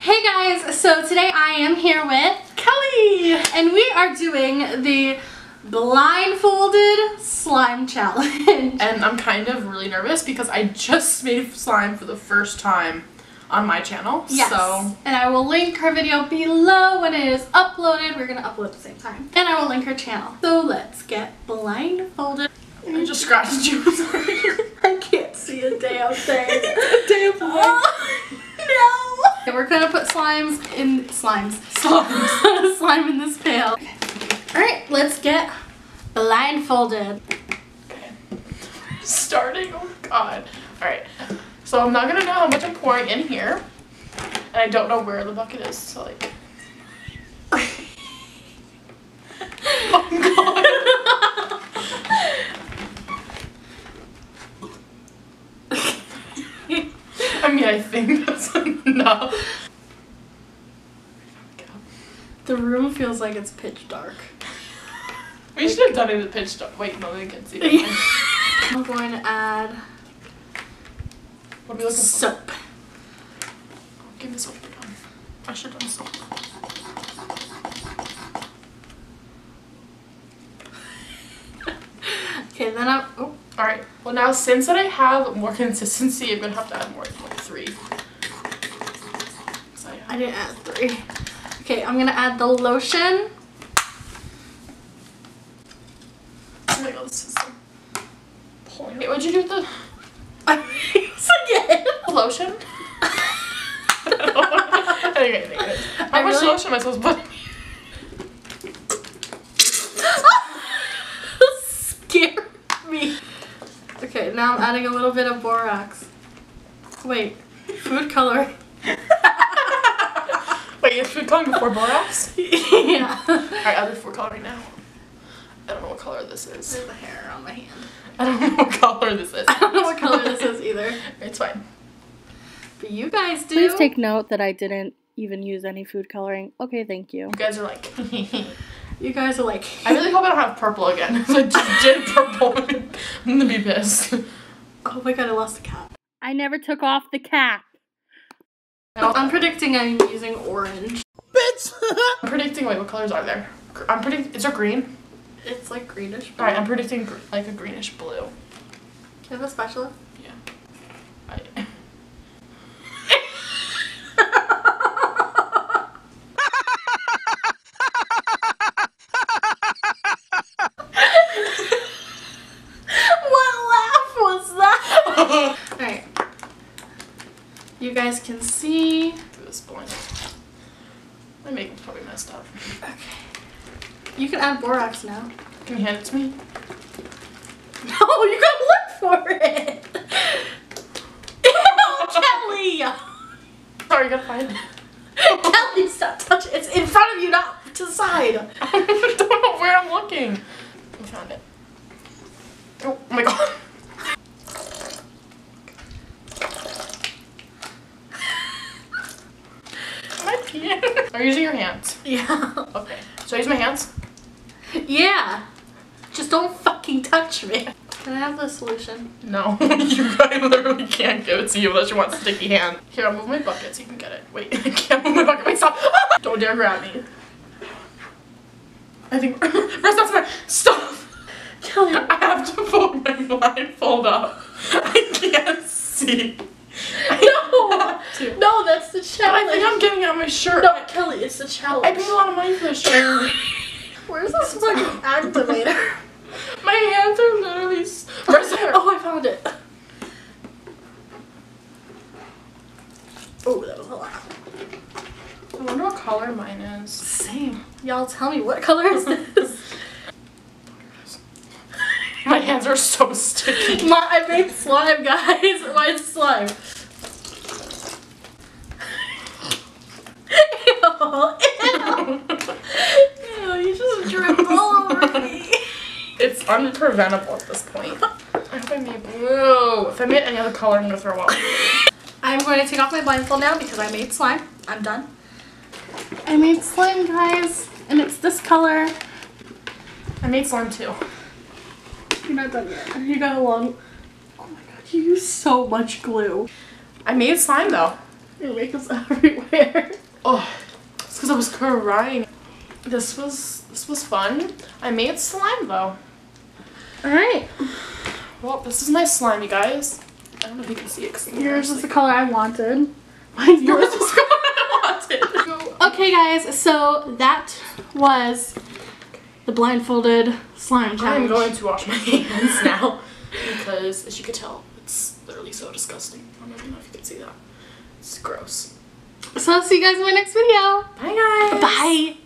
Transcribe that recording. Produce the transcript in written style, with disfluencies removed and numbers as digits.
Hey guys, so today I am here with Kelly and we are doing the blindfolded slime challenge. And I'm kind of really nervous because I just made slime for the first time on my channel. Yes. So. And I will link her video below when it is uploaded. We're going to upload at the same time. And I will link her channel. So let's get blindfolded. I just scratched you. Sorry. I can't see a damn thing. A damn thing. No. Okay, we're going to put slime in this pail. Okay. Alright, let's get blindfolded. Okay. Starting, oh god. Alright, so I'm not gonna know how much I'm pouring in here. And I don't know where the bucket is, so like. Oh god. I mean, I think that's enough. The room feels like it's pitch dark. We should have done it at pitch dark. Wait, no, they can see it. I'm going to add what are we looking for? soap. Oh, give me soap. I should have done soap. Okay, then I'm. Oh. Alright, well now since that I have more consistency, I'm gonna have to add more, like 3. I didn't add 3. Okay, I'm gonna add the lotion. Oh my god, this is so pulling. Wait, what'd you do with the Again. lotion? Okay, how much lotion am I supposed to put? Scared me. Okay, now I'm adding a little bit of borax. Wait, food color. Wait, is food coloring before borax? Yeah. Alright, add the food coloring now. I don't know what color this is. There's a hair on my hand. I don't know what color this is. I don't know what color this is either. It's fine. But you guys do. Please take note that I didn't even use any food coloring. Okay, thank you. You guys are like. You guys are like. I really hope I don't have purple again. So I just did purple. I'm gonna be pissed. Oh my god, I lost the cap. I never took off the cap. I'm predicting I'm using orange. Bitch! I'm predicting, wait, what colors are there? I'm predicting, is there green? It's like greenish. Alright, I'm predicting like a greenish blue. Do you have a spatula? Yeah. What laugh was that? Alright. You guys can see. To this point. My makeup's probably messed up. Okay. You can add borax now. Can you hand it to me? No, you gotta look for it. Ew, Kelly! Sorry, you gotta find it. Kelly, stop touching it. It's in front of you, not to the side. I don't know where I'm looking. I found it. Oh my god. Am I peeing? Are you using your hands? Yeah. Okay. Should I use my hands? Yeah. Just don't fucking touch me. Can I have the solution? No. You guys literally can't give it to you unless you want a sticky hand. Here, I'll move my bucket so you can get it. Wait, I can't move my bucket. Wait, stop. Don't dare grab me. I think. First, that's my. Stop. Kelly. I have to pull my blindfold up. I can't see. No, that's the challenge. I think I'm getting out my shirt. No, Kelly, it's the challenge. I paid a lot of money for this shirt. Where's this fucking activator? My hands are literally. Where's there? Oh, I found it. Oh, that was a lot. I wonder what color mine is. Same. Y'all tell me, what color is this? My hands are so sticky. I made slime, guys. Mine's slime. Ew. Ew, you just dripped all over me. It's unpreventable at this point. I hope I made blue. If I made any other color, I'm gonna throw up. I'm going to take off my blindfold now because I made slime. I'm done. I made slime, guys, and it's this color. I made slime too. You're not done yet. You got a long. Oh my god, you used so much glue. I made slime though. Your makeup's everywhere. Oh, it's because I was crying. This was fun. I made slime though. Alright. Well, this is my slime, you guys. I don't know if you can see it. Yours is the color I wanted. Mine's Yours is the color I wanted. Okay guys, so that was the blindfolded slime challenge. I'm going to wash my hands now because, as you can tell, it's literally so disgusting. I don't even know if you can see that. It's gross. So I'll see you guys in my next video. Bye guys. Bye.